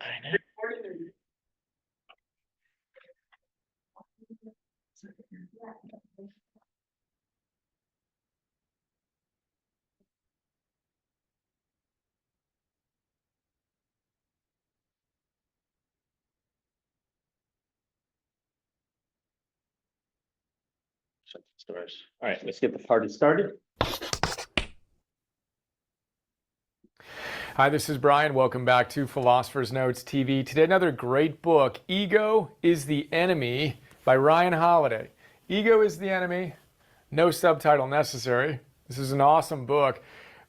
Shut the doors. All right, let's get the party started. Hi, this is Brian. Welcome back to Philosopher's Notes TV. Today, another great book, Ego is the Enemy by Ryan Holiday. Ego is the Enemy, no subtitle necessary. This is an awesome book.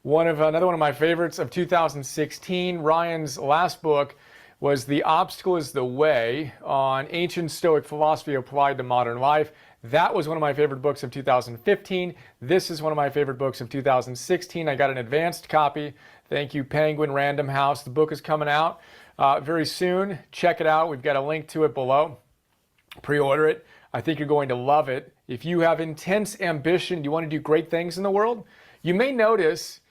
Another one of my favorites of 2016. Ryan's last book was The Obstacle is the Way on ancient Stoic philosophy applied to modern life. That was one of my favorite books of 2015. This is one of my favorite books of 2016. I got an advanced copy. Thank you, Penguin Random House. The book is coming out very soon. Check it out. We've got a link to it below. Pre-order it. I think you're going to love it. If you have intense ambition, you want to do great things in the world, you may notice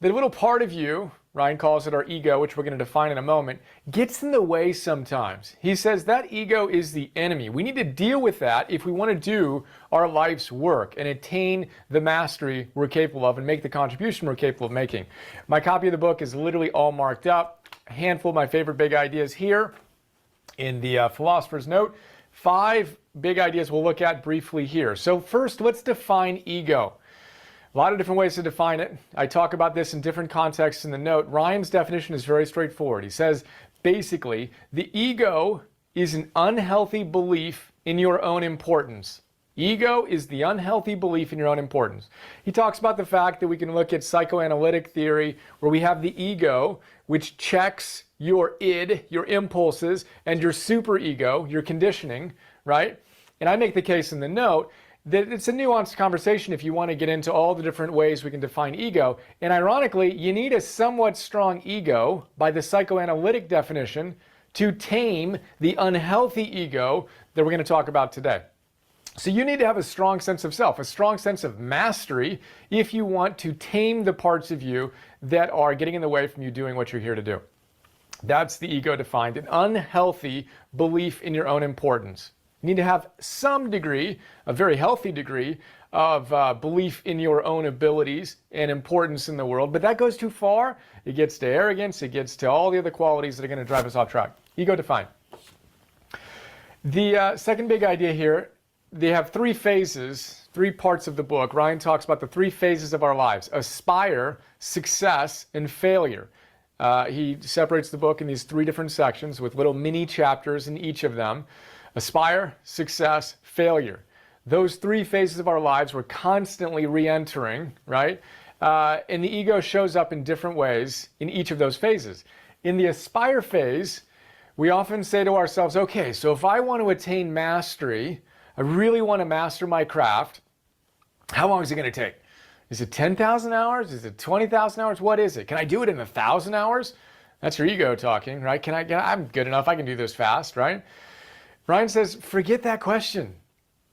that a little part of you, Ryan calls it our ego, which we're going to define in a moment, gets in the way sometimes. He says that ego is the enemy. We need to deal with that if we want to do our life's work and attain the mastery we're capable of and make the contribution we're capable of making. My copy of the book is literally all marked up. A handful of my favorite big ideas here in the Philosopher's Note. 5 big ideas we'll look at briefly here. So first, let's define ego. A lot of different ways to define it. I talk about this in different contexts in the note. Ryan's definition is very straightforward. He says, basically, the ego is an unhealthy belief in your own importance. Ego is the unhealthy belief in your own importance. He talks about the fact that we can look at psychoanalytic theory where we have the ego, which checks your id, your impulses, and your superego, your conditioning, right? And I make the case in the note that it's a nuanced conversation if you want to get into all the different ways we can define ego. And ironically, you need a somewhat strong ego by the psychoanalytic definition to tame the unhealthy ego that we're going to talk about today. So you need to have a strong sense of self, a strong sense of mastery if you want to tame the parts of you that are getting in the way from you doing what you're here to do. That's the ego defined, an unhealthy belief in your own importance. You need to have some degree, a very healthy degree, of belief in your own abilities and importance in the world. But that goes too far. It gets to arrogance. It gets to all the other qualities that are going to drive us off track. Ego defined. The second big idea here, they have 3 phases, 3 parts of the book. Ryan talks about the 3 phases of our lives: aspire, success, and failure. He separates the book in these 3 different sections with little mini chapters in each of them. Aspire, success, failure. Those 3 phases of our lives we're constantly re-entering, right? And the ego shows up in different ways in each of those phases. In the aspire phase, we often say to ourselves, okay, so if I want to attain mastery, I really want to master my craft, how long is it going to take? Is it 10,000 hours? Is it 20,000 hours? What is it? Can I do it in 1,000 hours? That's your ego talking, right? I'm good enough. I can do this fast, right? Ryan says, forget that question.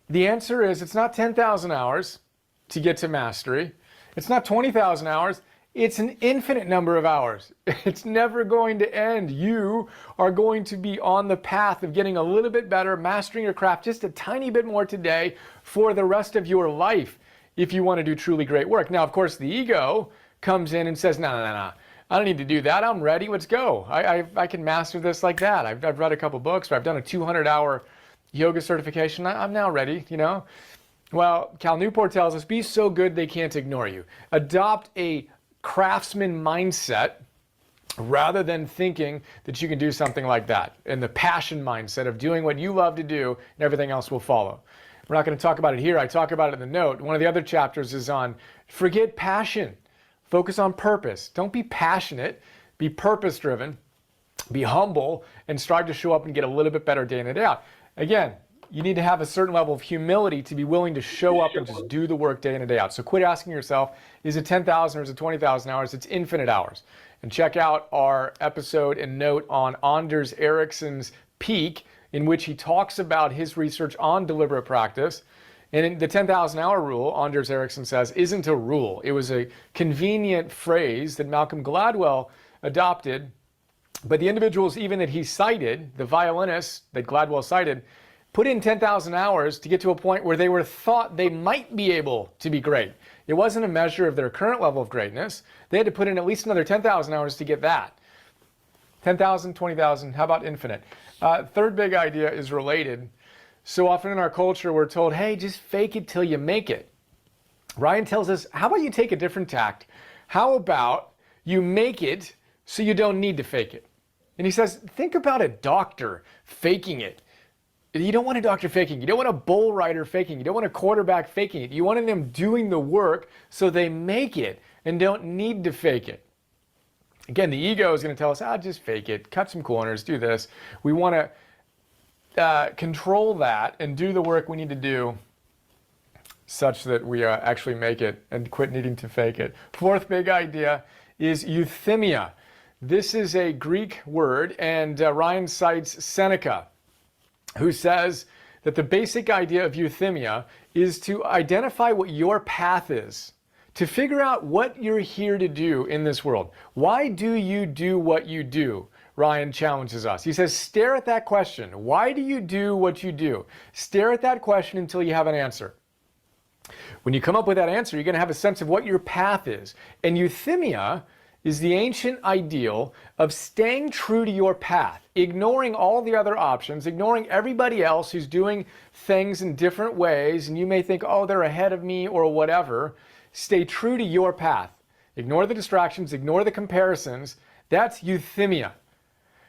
The answer is it's not 10,000 hours to get to mastery. It's not 20,000 hours. It's an infinite number of hours. It's never going to end. You are going to be on the path of getting a little bit better, mastering your craft just a tiny bit more today for the rest of your life if you want to do truly great work. Now, of course, the ego comes in and says, no. I don't need to do that. I'm ready. Let's go. I can master this like that. I've read a couple books, or I've done a 200-hour yoga certification. I'm now ready, you know. Well, Cal Newport tells us, be so good they can't ignore you. Adopt a craftsman mindset rather than thinking that you can do something like that. And the passion mindset of doing what you love to do and everything else will follow. We're not going to talk about it here. I talk about it in the note. One of the other chapters is on forget passion. Focus on purpose. Don't be passionate. Be purpose-driven. Be humble and strive to show up and get a little bit better day in and day out. Again, you need to have a certain level of humility to be willing to show up and just do the work day in and day out. So quit asking yourself, is it 10,000 or is it 20,000 hours? It's infinite hours. And check out our episode and note on Anders Ericsson's Peak, in which he talks about his research on deliberate practice. And in the 10,000 hour rule, Anders Ericsson says, isn't a rule. It was a convenient phrase that Malcolm Gladwell adopted But the individuals even that he cited, the violinists that Gladwell cited, put in 10,000 hours to get to a point where they were thought they might be able to be great. It wasn't a measure of their current level of greatness. They had to put in at least another 10,000 hours to get that. 10,000, 20,000, how about infinite? Third big idea is related. So often in our culture, we're told, hey, just fake it till you make it. Ryan tells us, how about you take a different tact? How about you make it so you don't need to fake it? And he says, think about a doctor faking it. You don't want a doctor faking. You don't want a bull rider faking. You don't want a quarterback faking it. You want them doing the work so they make it and don't need to fake it. Again, the ego is going to tell us, just fake it, cut some corners, do this. We want to control that and do the work we need to do such that we actually make it and quit needing to fake it. Fourth big idea is euthymia. This is a Greek word, and Ryan cites Seneca, who says that the basic idea of euthymia is to identify what your path is, to figure out what you're here to do in this world. Why do you do what you do? Ryan challenges us. He says, stare at that question. Why do you do what you do? Stare at that question until you have an answer. When you come up with that answer, you're going to have a sense of what your path is. And euthymia is the ancient ideal of staying true to your path, ignoring all the other options, ignoring everybody else who's doing things in different ways, and you may think, oh, they're ahead of me or whatever. Stay true to your path. Ignore the distractions, ignore the comparisons. That's euthymia.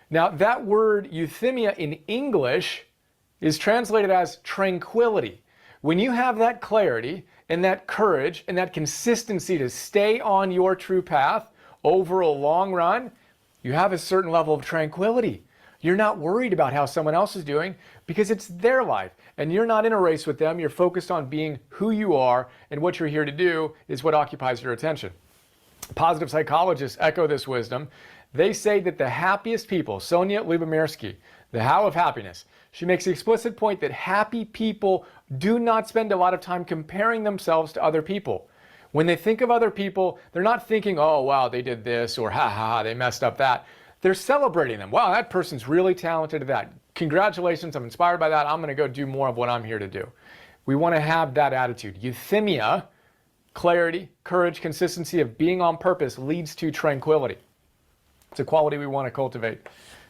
Now, that word euthymia in English is translated as tranquility. When you have that clarity and that courage and that consistency to stay on your true path over a long run, you have a certain level of tranquility. You're not worried about how someone else is doing because it's their life and you're not in a race with them. You're focused on being who you are, and what you're here to do is what occupies your attention. Positive psychologists echo this wisdom. They say that the happiest people, Sonia Lyubomirsky, the How of Happiness, she makes the explicit point that happy people do not spend a lot of time comparing themselves to other people. When they think of other people, they're not thinking, oh, wow, they did this, or ha ha, they messed up that. They're celebrating them. Wow, that person's really talented at that. Congratulations, I'm inspired by that. I'm going to go do more of what I'm here to do. We want to have that attitude. Euthymia, clarity, courage, consistency of being on purpose leads to tranquility. It's a quality we want to cultivate.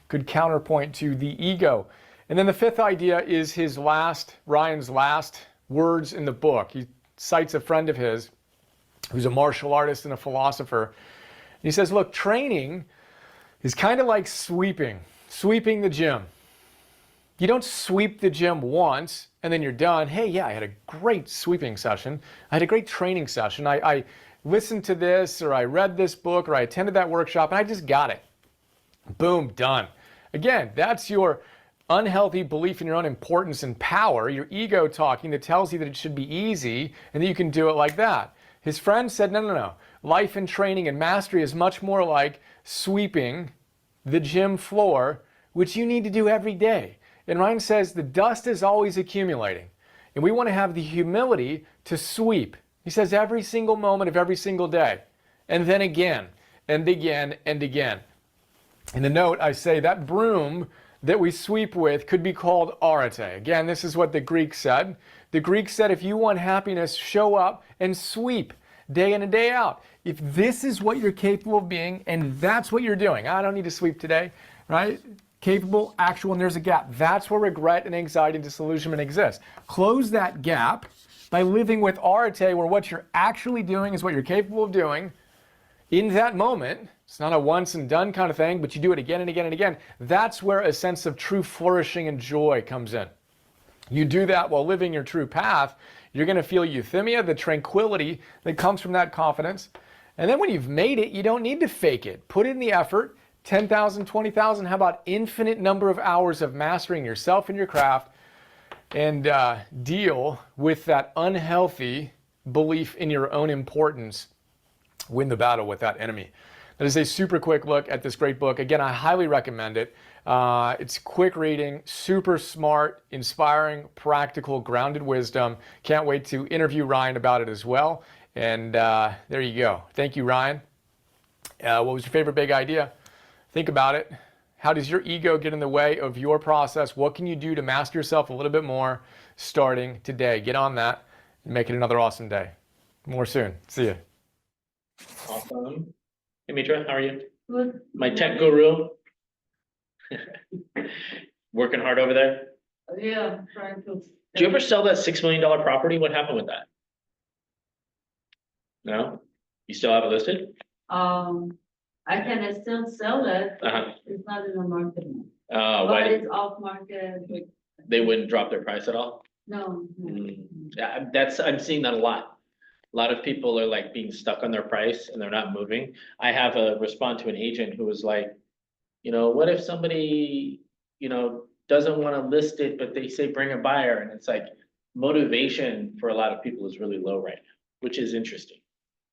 Good counterpoint to the ego. And then the fifth idea is Ryan's last words in the book. He cites a friend of his who's a martial artist and a philosopher. He says, look, training is kind of like sweeping the gym. You don't sweep the gym once and then you're done. Hey, yeah, I had a great sweeping session. I had a great training session. I listened to this, or I read this book, or I attended that workshop, and I just got it. Boom, done. Again, that's your unhealthy belief in your own importance and power, your ego talking that tells you that it should be easy and that you can do it like that. His friend said, no. Life and training and mastery is much more like sweeping the gym floor, which you need to do every day. And Ryan says the dust is always accumulating, and we want to have the humility to sweep. He says every single moment of every single day, and then again, and again, and again. In the note, I say that broom that we sweep with could be called arete. Again, this is what the Greeks said. The Greeks said, if you want happiness, show up and sweep day in and day out. If this is what you're capable of being, and that's what you're doing, I don't need to sweep today, right? Capable, actual, and there's a gap. That's where regret and anxiety and disillusionment exist. Close that gap by living with arete, where what you're actually doing is what you're capable of doing in that moment. It's not a once and done kind of thing, but you do it again and again and again. That's where a sense of true flourishing and joy comes in. You do that while living your true path, you're going to feel euthymia, the tranquility that comes from that confidence. And then when you've made it, you don't need to fake it. Put in the effort, 10,000, 20,000, how about infinite number of hours of mastering yourself and your craft, and deal with that unhealthy belief in your own importance. Win the battle with that enemy. That is a super quick look at this great book. Again, I highly recommend it. It's quick reading, super smart, inspiring, practical, grounded wisdom. Can't wait to interview Ryan about it as well. And there you go. Thank you, Ryan. What was your favorite big idea? Think about it. How does your ego get in the way of your process? What can you do to master yourself a little bit more starting today? Get on that and make it another awesome day. More soon. See you. Awesome. Hey, Mitra, how are you? Good. My tech guru. Working hard over there. Yeah, trying to. Did you ever sell that $6 million property? What happened with that? No? You still have it listed? I can still sell it, Uh-huh. it's not in the market. Why But did it's off market, they wouldn't drop their price at all? no. Yeah, I'm seeing that a lot. A lot of people are like being stuck on their price and they're not moving. I have a respond to an agent who was like, what if somebody, doesn't want to list it, but they say bring a buyer, and it's like motivation for a lot of people is really low right now, which is interesting.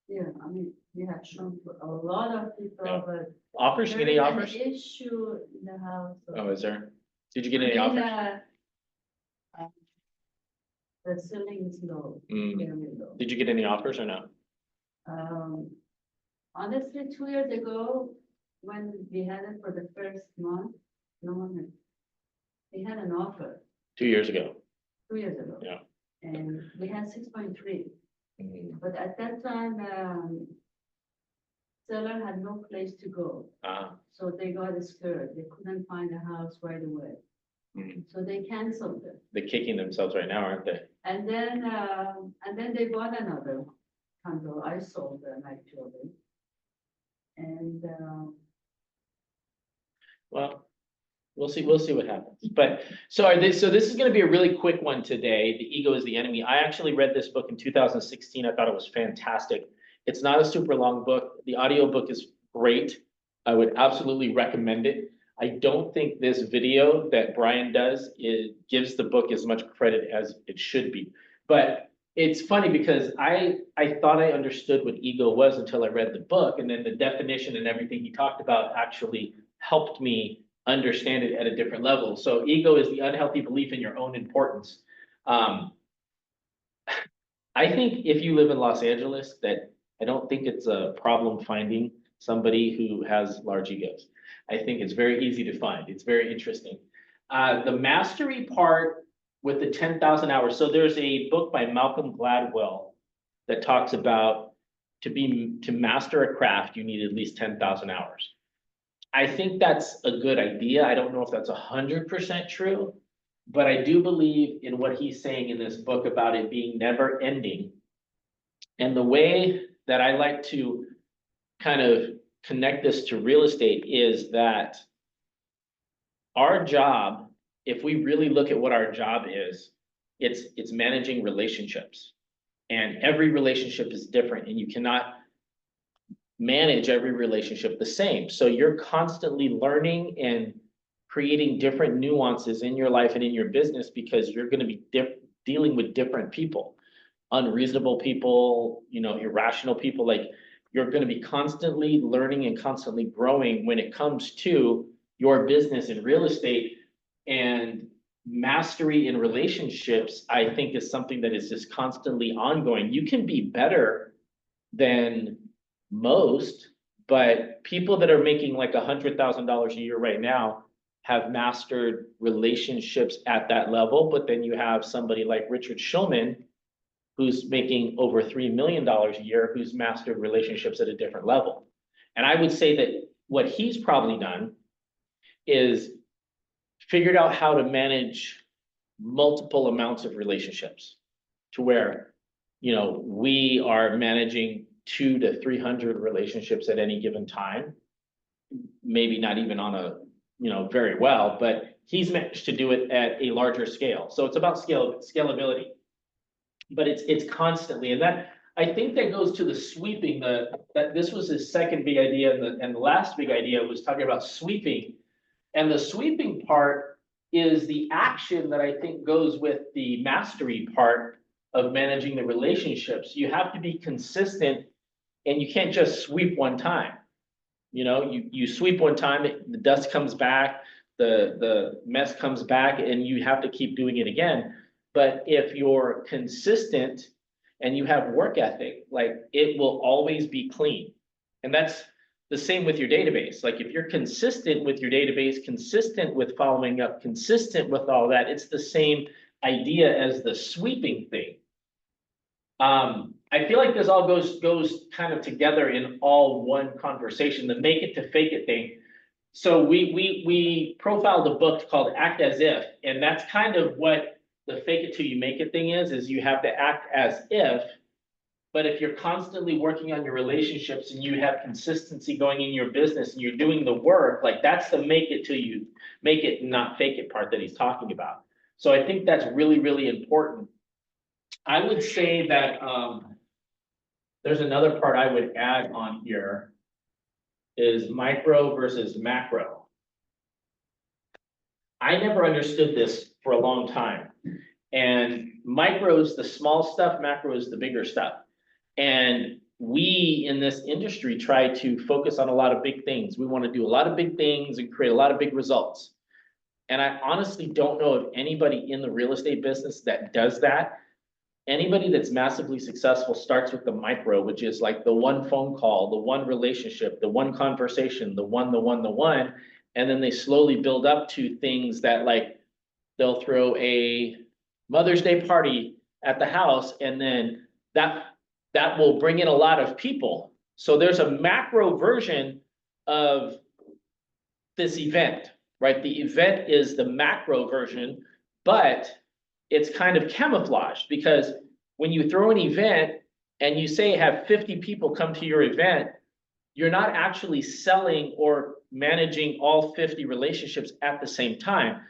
Yeah, I mean, we have shown to a lot of people, but. Offers, you get any there is an offers? issue in the house. Oh, is there? Did you get any offers? The ceiling is low, Mm. very low. Did you get any offers or no? Honestly, 2 years ago, when we had it for the first month, no one had. We had an offer 2 years ago. 2 years ago. Yeah. And we had 6.3, Mm. but at that time, seller had no place to go. So they got scared. They couldn't find a house right away. Mm. So they canceled it. They're kicking themselves right now, aren't they? And then they bought another condo. I sold them actually. And, Well, we'll see what happens. But so this is gonna be a really quick one today. The Ego is the Enemy. I actually read this book in 2016. I thought it was fantastic. It's not a super long book. The audiobook is great. I would absolutely recommend it. I don't think this video that Brian does, it gives the book as much credit as it should be. But it's funny because I thought I understood what ego was until I read the book, and then the definition and everything he talked about actually helped me understand it at a different level. So ego is the unhealthy belief in your own importance. I think if you live in Los Angeles, that I don't think it's a problem finding somebody who has large egos. I think it's very easy to find. It's very interesting. The mastery part with the 10,000 hours. So there's a book by Malcolm Gladwell that talks about to master a craft, you need at least 10,000 hours. I think that's a good idea. I don't know if that's 100% true, but I do believe in what he's saying in this book about it being never ending. And the way that I like to kind of connect this to real estate is that our job, if we really look at what our job is, it's managing relationships. And every relationship is different, and you cannot manage every relationship the same. So you're constantly learning and creating different nuances in your life and in your business because you're going to be dealing with different people, unreasonable people, irrational people. Like, you're going to be constantly learning and constantly growing when it comes to your business in real estate. And mastery in relationships, I think, is something that is just constantly ongoing. You can be better than most, but people that are making like $100,000 a year right now have mastered relationships at that level. But then you have somebody like Richard Schulman, who's making over $3 million a year, who's mastered relationships at a different level. And I would say that what he's probably done is figured out how to manage multiple amounts of relationships to where, we are managing 200 to 300 relationships at any given time. Maybe not even on a, very well, but he's managed to do it at a larger scale. So it's about scalability. But it's constantly, and that, I think that goes to the sweeping, that this was his second big idea, and the last big idea was talking about sweeping. And the sweeping part is the action that I think goes with the mastery part of managing the relationships. You have to be consistent, and you can't just sweep one time. You sweep one time, the dust comes back, the mess comes back, and you have to keep doing it again. But if you're consistent and you have work ethic, like, it will always be clean. And that's the same with your database. Like if you're consistent with your database, consistent with following up, consistent with all that, it's the same idea as the sweeping thing. I feel like this all goes kind of together in all one conversation, the make it to fake it thing. So we profiled a book called Act As If, and that's kind of what the fake it till you make it thing is you have to act as if. But if you're constantly working on your relationships and you have consistency going in your business and you're doing the work, like that's the make it till you make it, not fake it part that he's talking about. So I think that's really, really important. I would say that there's another part I would add on here is micro versus macro. I never understood this for a long time. And micro is the small stuff, macro is the bigger stuff. And we in this industry try to focus on a lot of big things. We want to do a lot of big things and create a lot of big results. And I honestly don't know of anybody in the real estate business that does that. Anybody that's massively successful starts with the micro, which is like the one phone call, the one relationship, the one conversation, the one. And then they slowly build up to things that like they'll throw a Mother's Day party at the house, and then that will bring in a lot of people. So there's a macro version of this event, right? The event is the macro version, but it's kind of camouflaged because when you throw an event and you say have 50 people come to your event, you're not actually selling or managing all 50 relationships at the same time.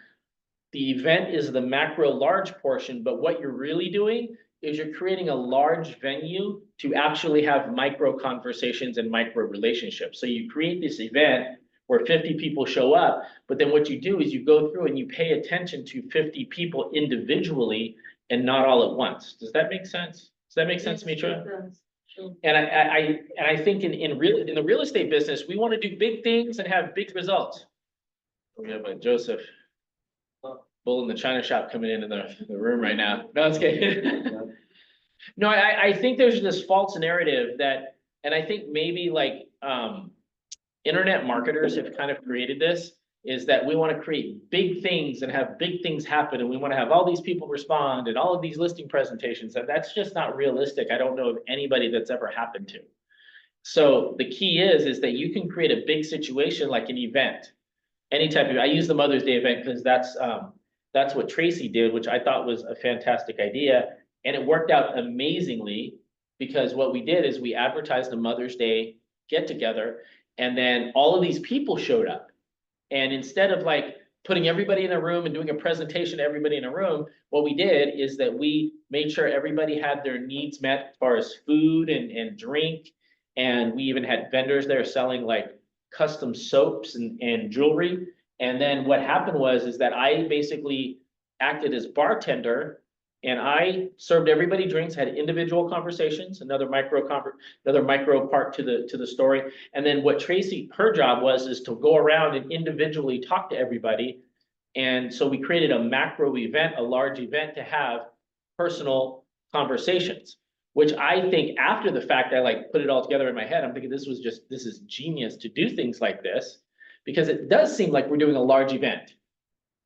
The event is the macro large portion, but what you're really doing is you're creating a large venue to actually have micro conversations and micro relationships. So you create this event where 50 people show up, but then what you do is you go through and you pay attention to 50 people individually and not all at once. Does that make sense? Does that make sense, Mitra? Sure. And I think in the real estate business, we want to do big things and have big results. We have a Joseph bull in the China shop coming in the room right now. No, it's kidding. No, I think there's this false narrative that, and I think maybe like internet marketers have kind of created this, is that we want to create big things and have big things happen, and we want to have all these people respond and all of these listing presentations, and that's just not realistic. I don't know of anybody that's ever happened to. So the key is that you can create a big situation like an event, any type of, I use the Mother's Day event because that's what Tracy did, which I thought was a fantastic idea. And it worked out amazingly because what we did is we advertised a Mother's Day get together, and then all of these people showed up. And instead of like putting everybody in a room and doing a presentation to everybody in a room, what we did is that we made sure everybody had their needs met as far as food and drink. And we even had vendors there selling like custom soaps and jewelry. And then what happened is that I basically acted as bartender, and I served everybody drinks, had individual conversations, another micro part to the story. And then what Tracy, her job is to go around and individually talk to everybody. And so we created a macro event, a large event, to have personal conversations, which I think after the fact, I like put it all together in my head. I'm thinking this is genius to do things like this, because it does seem like we're doing a large event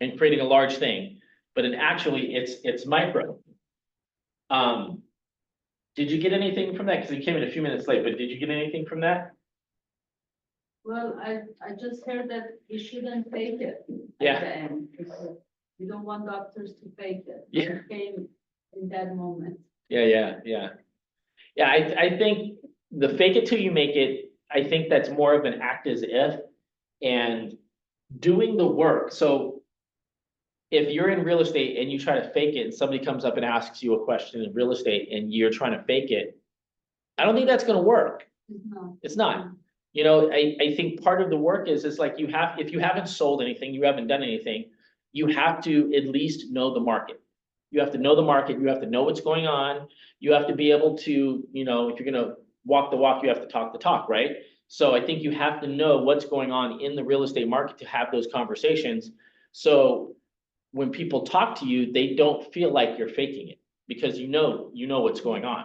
and creating a large thing. But actually it's micro. Did you get anything from that? Because you came in a few minutes late, but did you get anything from that? Well, I just heard that you shouldn't fake it Yeah. at the end. Because you don't want doctors to fake it. Yeah. It came in that moment. Yeah. I think the fake it till you make it, I think that's more of an act as if, and doing the work. So if you're in real estate and you try to fake it and somebody comes up and asks you a question in real estate and you're trying to fake it, I don't think that's gonna work. It's not. You know, I think part of the work is like if you haven't sold anything, you haven't done anything, you have to at least know the market. You have to know the market, you have to know what's going on, you have to be able to, you know, if you're gonna walk the walk, you have to talk the talk, right? So I think you have to know what's going on in the real estate market to have those conversations. So when people talk to you, they don't feel like you're faking it because you know what's going on.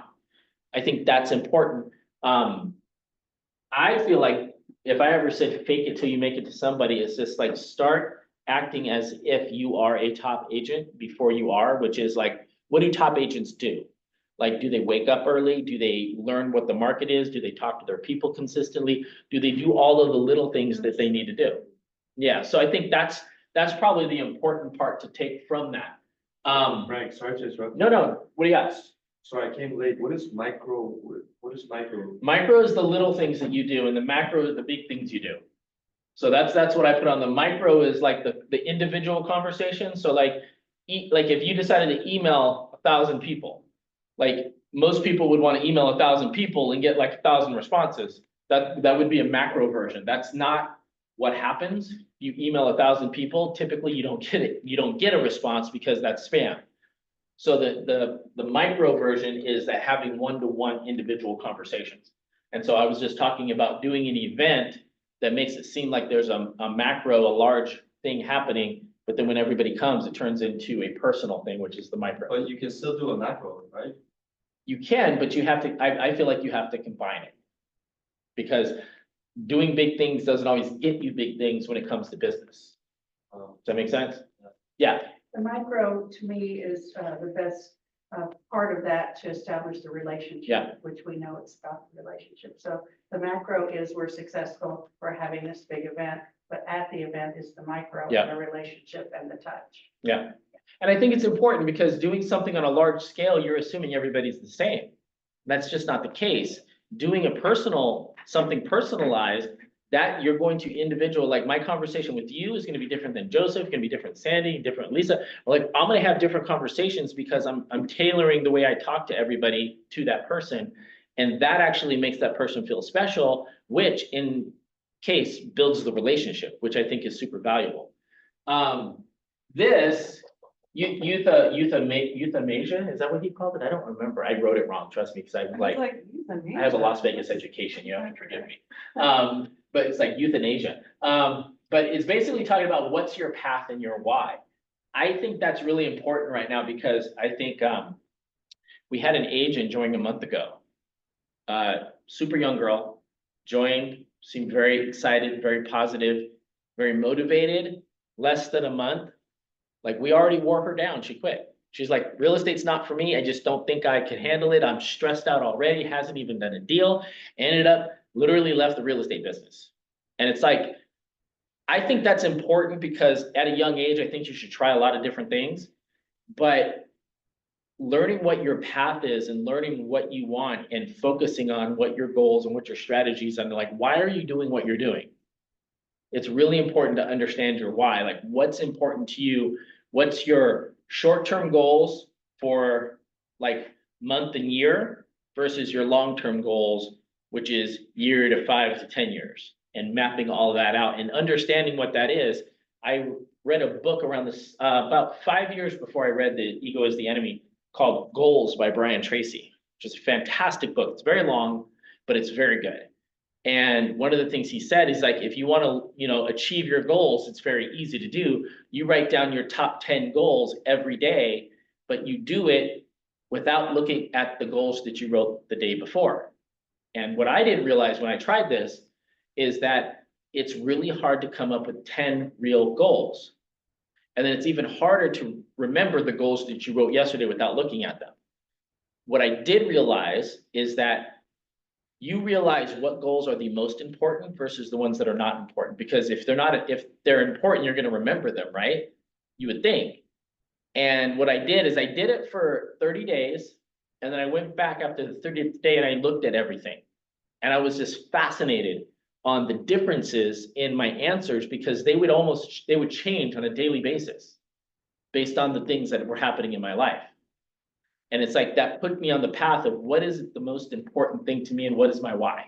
I think that's important. I feel like if I ever said fake it till you make it to somebody, it's just like start acting as if you are a top agent before you are, which is like, what do top agents do? Like, do they wake up early? Do they learn what the market is? Do they talk to their people consistently? Do they do all of the little things that they need to do? Yeah, so I think that's probably the important part to take from that. Frank, sorry to interrupt. No, what do you got? Sorry, I came late. What is micro? What is micro? Micro is the little things that you do, and the macro is the big things you do. So that's what I put on. The micro is like the individual conversation. So like, like if you decided to email 1,000 people, like most people would want to email 1,000 people and get like 1,000 responses. That would be a macro version. That's not what happens. You email 1,000 people, typically you don't get it. You don't get a response because that's spam. So the micro version is that having one-to-one individual conversations. And so I was just talking about doing an event that makes it seem like there's a macro, a large thing happening, but then when everybody comes, it turns into a personal thing, which is the micro. But you can still do a macro, right? You can, but you have to, I feel like you have to combine it. Because doing big things doesn't always get you big things when it comes to business. Does that make sense? Yeah, The micro, to me, is the best part of that to establish the relationship. Yeah. Which we know it's about the relationship. So the macro is we're successful, we're having this big event, but at the event is the micro. Yeah. And the relationship and the touch. yeah. And I think it's important because doing something on a large scale, you're assuming everybody's the same. That's just not the case. Doing something personalized, that you're going to individual, like my conversation with you is gonna be different than Joseph, gonna be different Sandy, different Lisa. Like, I'm gonna have different conversations because I'm tailoring the way I talk to everybody to that person. And that actually makes that person feel special, which in case builds the relationship, which I think is super valuable. This euthanasia, is that what he called it? I don't remember. I wrote it wrong, trust me, because I was like, I have a Las Vegas education, you have to forgive me. But it's like euthanasia. But it's basically talking about what's your path and your why. I think that's really important right now because I think we had an agent join a month ago. Super young girl, joined, seemed very excited, very positive, very motivated, less than a month. Like we already wore her down, she quit. She's like, real estate's not for me. I just don't think I can handle it. I'm stressed out already, hasn't even done a deal. Ended up literally left the real estate business. And it's like, I think that's important because at a young age, I think you should try a lot of different things. But learning what your path is and learning what you want and focusing on what your goals and what your strategies are, like, why are you doing what you're doing? It's really important to understand your why, like what's important to you. What's your short-term goals for like month and year versus your long-term goals, which is year to 5 to 10 years, and mapping all of that out and understanding what that is. I read a book around this about 5 years before I read The Ego is the Enemy called Goals by Brian Tracy, which is a fantastic book. It's very long, but it's very good. And one of the things he said is like, if you want to, achieve your goals, it's very easy to do. You write down your top 10 goals every day, but you do it without looking at the goals that you wrote the day before. And what I didn't realize when I tried this is that it's really hard to come up with 10 real goals. And then it's even harder to remember the goals that you wrote yesterday without looking at them. What I did realize is that you realize what goals are the most important versus the ones that are not important. Because if they're important, you're going to remember them, right? You would think. And what I did is I did it for 30 days. And then I went back after the 30th day and I looked at everything. And I was just fascinated on the differences in my answers because they would change on a daily basis based on the things that were happening in my life. And it's like that put me on the path of what is the most important thing to me and what is my why?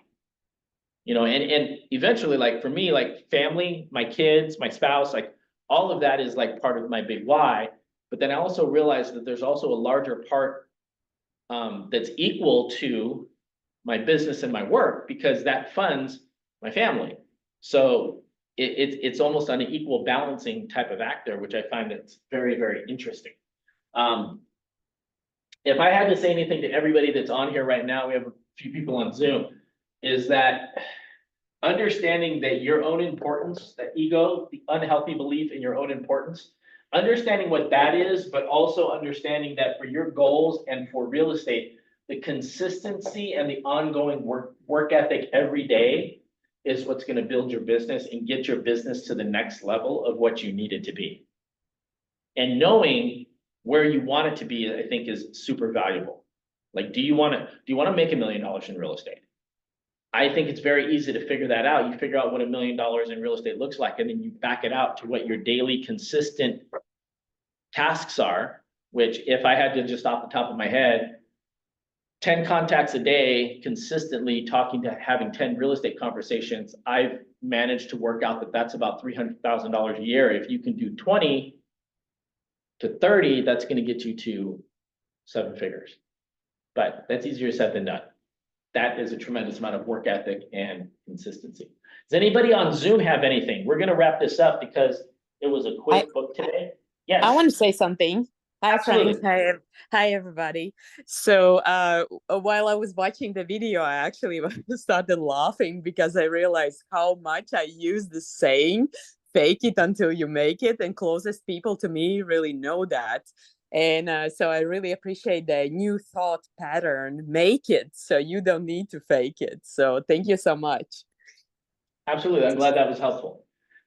And eventually, like for me, like family, my kids, my spouse, like all of that is like part of my big why. But then I also realized that there's also a larger part that's equal to my business and my work because that funds my family. So it's almost on an equal balancing type of act there, which I find that's very, very interesting. If I had to say anything to everybody that's on here right now, we have a few people on Zoom, is that understanding that your own importance, the ego, the unhealthy belief in your own importance, understanding what that is, but also understanding that for your goals and for real estate, the consistency and the ongoing work ethic every day is what's going to build your business and get your business to the next level of what you need it to be. And knowing where you want it to be, I think, is super valuable. Like, do you want to make $1 million in real estate? I think it's very easy to figure that out. You figure out what $1 million in real estate looks like, and then you back it out to what your daily consistent tasks are, which if I had to just off the top of my head, 10 contacts a day, consistently talking to having 10 real estate conversations, I've managed to work out that that's about $300,000 a year. If you can do 20 to 30, that's going to get you to 7 figures. But that's easier said than done. That is a tremendous amount of work ethic and consistency. Does anybody on Zoom have anything? We're going to wrap this up because it was a quick book today. Yes. I want to say something. Hi, Absolutely. Frank. Hi, everybody. So while I was watching the video, I actually started laughing because I realized how much I use the saying, fake it until you make it. And closest people to me really know that. And so I really appreciate the new thought pattern, make it so you don't need to fake it. So thank you so much. Absolutely. I'm glad that was helpful.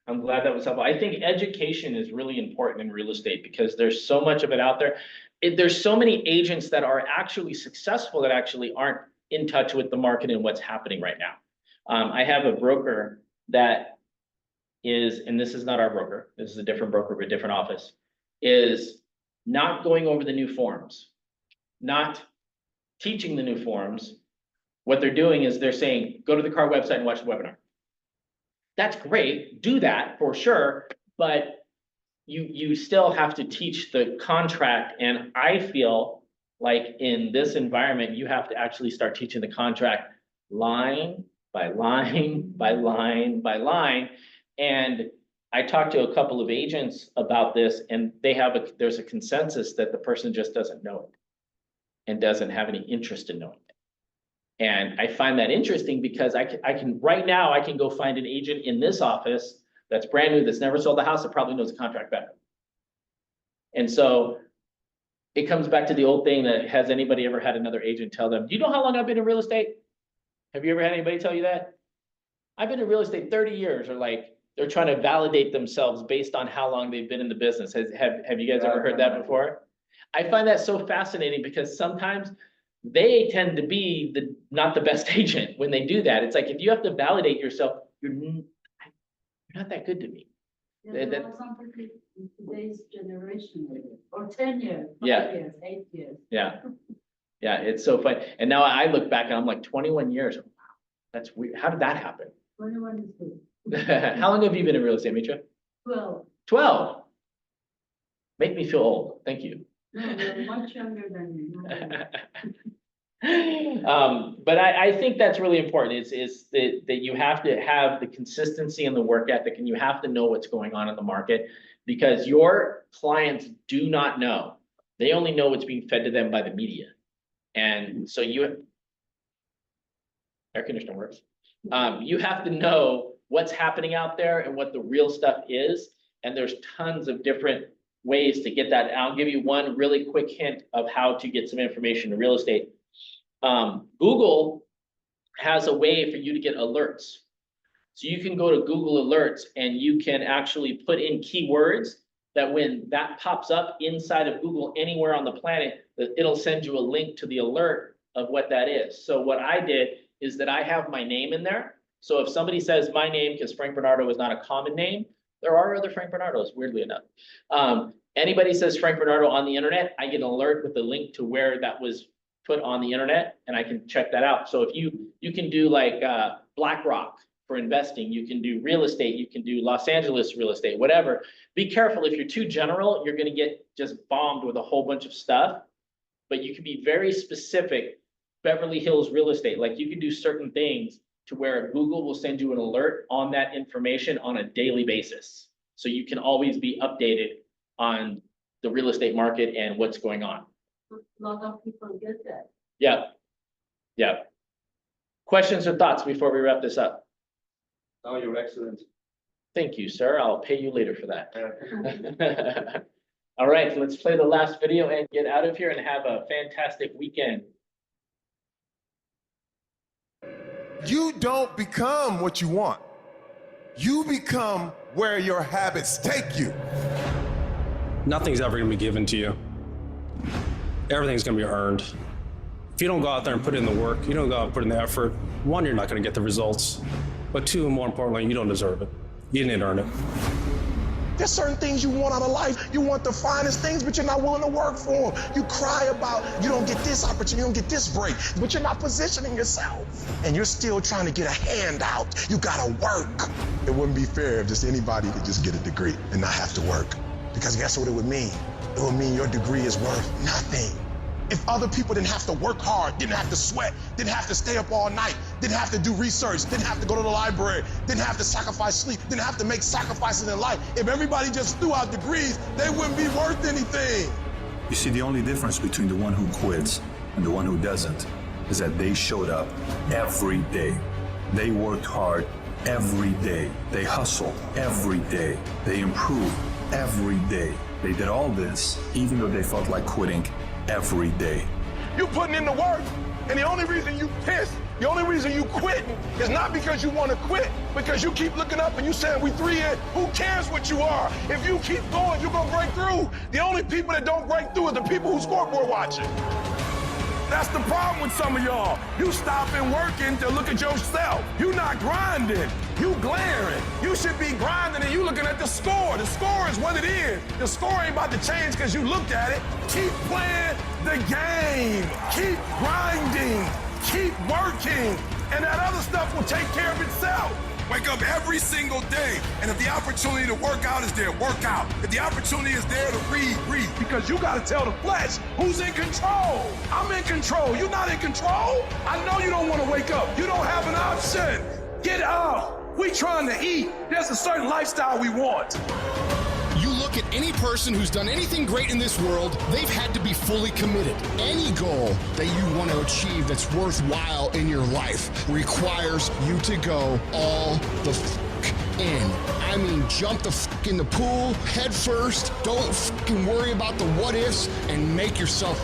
I think education is really important in real estate because there's so much of it out there. There's so many agents that are actually successful that actually aren't in touch with the market and what's happening right now. I have a broker that is, and this is not our broker, this is a different broker, but a different office, is not going over the new forms, not teaching the new forms. What they're doing is they're saying, go to the CAR website and watch the webinar. That's great, do that for sure, but you still have to teach the contract. And I feel like in this environment, you have to actually start teaching the contract line by line by line by line. And I talked to a couple of agents about this, and there's a consensus that the person just doesn't know it and doesn't have any interest in knowing it. And I find that interesting because I can right now, I can go find an agent in this office that's brand new, that's never sold a house, that probably knows the contract better. And so it comes back to the old thing that, has anybody ever had another agent tell them, do you know how long I've been in real estate? Have you ever had anybody tell you that? I've been in real estate 30 years, or like they're trying to validate themselves based on how long they've been in the business. Have you guys ever heard that before? I find that so fascinating because sometimes they tend to be not the best agent when they do that. It's like, if you have to validate yourself, you're not that good to me. Yeah, there are some people in today's generation, or 10 years, 5 Yeah. years, 8 years. Yeah. Yeah, it's so funny. And now I look back and I'm like, 21 years. Wow, that's weird. How did that happen? 21 is good. How long have you been in real estate, Mitra? 12. 12. Make me feel old. Thank you. No, you're much younger than me. But I think that's really important is that you have to have the consistency and the work ethic, and you have to know what's going on in the market, because your clients do not know. They only know what's being fed to them by the media. And so air conditioner works. You have to know what's happening out there and what the real stuff is. And there's tons of different ways to get that. And I'll give you one really quick hint of how to get some information in real estate. Google has a way for you to get alerts. So you can go to Google Alerts and you can actually put in keywords that when that pops up inside of Google anywhere on the planet, it'll send you a link to the alert of what that is. So what I did is that I have my name in there. So if somebody says my name, because Frank Bernardo is not a common name, there are other Frank Bernardos, weirdly enough. Anybody says Frank Bernardo on the internet, I get an alert with the link to where that was put on the internet, and I can check that out. So if you can do like BlackRock for investing, you can do real estate, you can do Los Angeles real estate, whatever. Be careful, if you're too general, you're gonna get just bombed with a whole bunch of stuff, but you can be very specific. Beverly Hills real estate, like you can do certain things to where Google will send you an alert on that information on a daily basis. So you can always be updated on the real estate market and what's going on. A lot of people get that. Yeah. Yeah. Questions or thoughts before we wrap this up? Oh, Your Excellency. Thank you, sir. I'll pay you later for that. Yeah. All right, so let's play the last video and get out of here and have a fantastic weekend. You don't become what you want. You become where your habits take you. Nothing's ever gonna be given to you. Everything's gonna be earned. If you don't go out there and put in the work, you don't go out and put in the effort, one, you're not gonna get the results. But two, and more importantly, you don't deserve it. You didn't earn it. There's certain things you want out of life. You want the finest things, but you're not willing to work for them. You cry about you don't get this opportunity, you don't get this break, but you're not positioning yourself. And you're still trying to get a handout. You gotta work. It wouldn't be fair if just anybody could just get a degree and not have to work. Because guess what it would mean? It would mean your degree is worth nothing. If other people didn't have to work hard, didn't have to sweat, didn't have to stay up all night, didn't have to do research, didn't have to go to the library, didn't have to sacrifice sleep, didn't have to make sacrifices in life, if everybody just threw out degrees, they wouldn't be worth anything. You see, the only difference between the one who quits and the one who doesn't is that they showed up every day. They worked hard every day. They hustled every day. They improved every day. They did all this even though they felt like quitting every day. You putting in the work, and the only reason you pissed, the only reason you quitting is not because you want to quit, because you keep looking up and you saying we 3 in, who cares what you are? If you keep going, you're gonna break through. The only people that don't break through are the people who scoreboard watching. That's the problem with some of y'all. You stopping working to look at yourself. You not grinding, you glaring. You should be grinding and you looking at the score. The score is what it is. The score ain't about to change because you looked at it. Keep playing the game. Keep grinding. Keep working. And that other stuff will take care of itself. Wake up every single day, and if the opportunity to work out is there, work out. If the opportunity is there to read, read. Because you gotta tell the flesh who's in control. I'm in control, you're not in control. I know you don't wanna wake up. You don't have an option. Get up. We trying to eat. There's a certain lifestyle we want. You look at any person who's done anything great in this world, they've had to be fully committed. Any goal that you want to achieve that's worthwhile in your life requires you to go all the in. I mean, jump the in the pool, head first, don't worry about the what ifs, and make yourself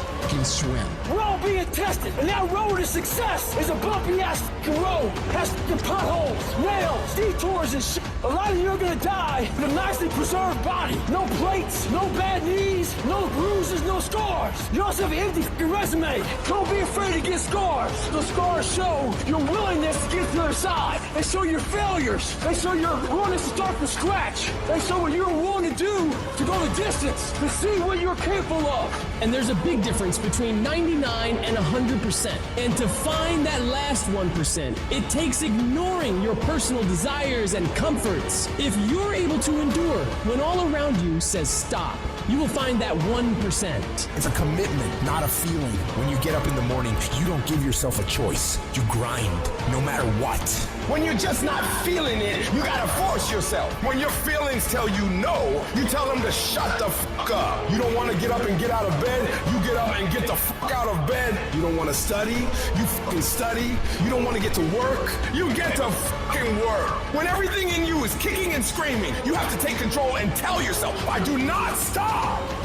swim. We're all being tested, and that road to success is a bumpy ass road. Has potholes, rails, detours, and shit. A lot of you are gonna die with a nicely preserved body. No plates, no bad knees, no bruises, no scars. You also have an empty resume. Don't be afraid to get scars. The scars show your willingness to get to the other side. They show your failures. They show your willingness to start from scratch. They show what you're willing to do to go the distance, to see what you're capable of. And there's a big difference between 99 and 100%. And to find that last 1%, it takes ignoring your personal desires and comforts. If you're able to endure when all around you says stop, you will find that 1%. It's a commitment, not a feeling. When you get up in the morning, you don't give yourself a choice. You grind, no matter what. When you're just not feeling it, you gotta force yourself. When your feelings tell you no, you tell them to shut the fuck up. You don't wanna get up and get out of bed, you get up and get the fuck out of bed. You don't wanna study, you fucking study. You don't wanna get to work, you get to fucking work. When everything in you is kicking and screaming, you have to take control and tell yourself, I do not stop.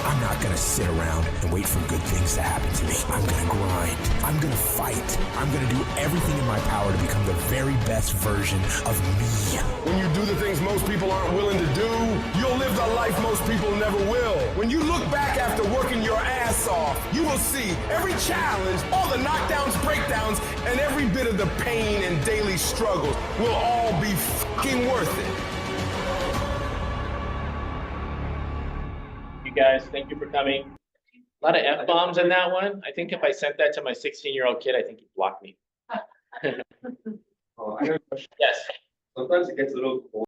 I'm not gonna sit around and wait for good things to happen to me. I'm gonna grind. I'm gonna fight. I'm gonna do everything in my power to become the very best version of me. When you do the things most people aren't willing to do, you'll live the life most people never will. When you look back after working your ass off, you will see every challenge, all the knockdowns, breakdowns, and every bit of the pain and daily struggles will all be fucking worth it. You guys, thank you for coming. A lot of F-bombs in that one. I think if I sent that to my 16-year-old kid, I think he'd block me. Oh, I got a question. Yes. Sometimes it gets a little cold.